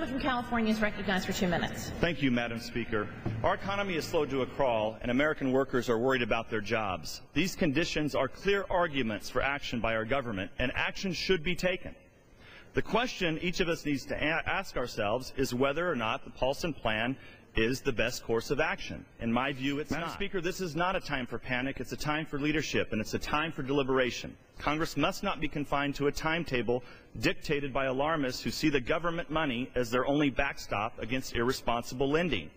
gentleman from California is recognized for 2 minutes. Thank you, Madam Speaker. Our economy is slow to a crawl, and American workers are worried about their jobs. These conditions are clear arguments for action by our government, and action should be taken. The question each of us needs to ask ourselves is whether or not the Paulson plan is the best course of action. In my view, it's not. Madam Speaker, this is not a time for panic. It's a time for leadership, and it's a time for deliberation. Congress must not be confined to a timetable dictated by alarmists who see the government money as their only backstop against irresponsible lending.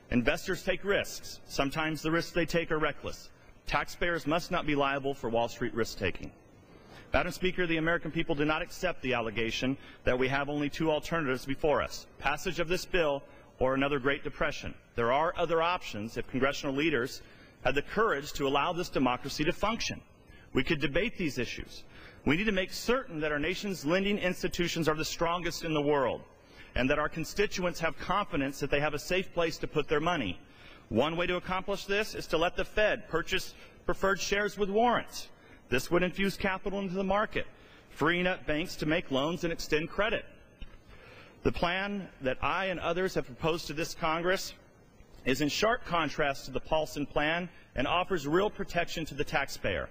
Investors take risks. Sometimes the risks they take are reckless. Taxpayers must not be liable for Wall Street risk-taking. Madam Speaker, the American people do not accept the allegation that we have only two alternatives before us: passage of this bill or another Great Depression. There are other options if congressional leaders had the courage to allow this democracy to function. We could debate these issues. We need to make certain that our nation's lending institutions are the strongest in the world, and that our constituents have confidence that they have a safe place to put their money. One way to accomplish this is to let the Fed purchase preferred shares with warrants. This would infuse capital into the market, freeing up banks to make loans and extend credit. The plan that I and others have proposed to this Congress is in sharp contrast to the Paulson plan and offers real protection to the taxpayer.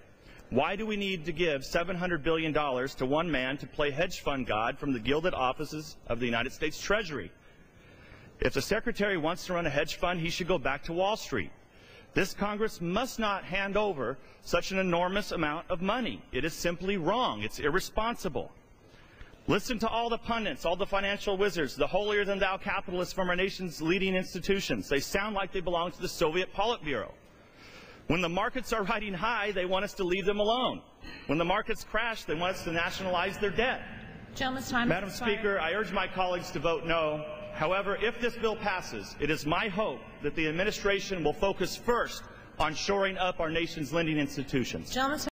Why do we need to give $700 billion to one man to play hedge fund god from the gilded offices of the United States Treasury? If the Secretary wants to run a hedge fund, he should go back to Wall Street. This Congress must not hand over such an enormous amount of money. It is simply wrong. It's irresponsible. Listen to all the pundits, all the financial wizards, the holier-than-thou capitalists from our nation's leading institutions. They sound like they belong to the Soviet Politburo. When the markets are riding high, they want us to leave them alone. When the markets crash, they want us to nationalize their debt. Gentleman's time Madam Speaker, I urge my colleagues to vote no. However, if this bill passes, it is my hope that the administration will focus first on shoring up our nation's lending institutions. Gentleman's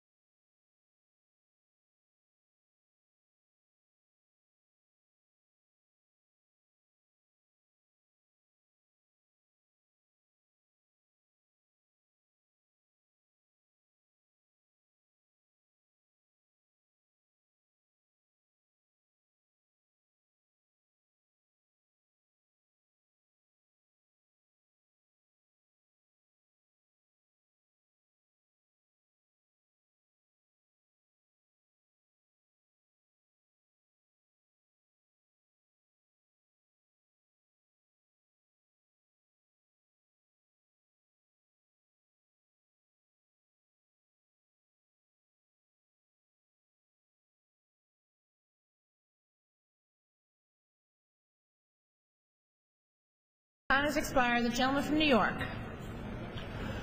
time has expired. The gentleman from New York.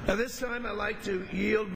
Now, this time I'd like to yield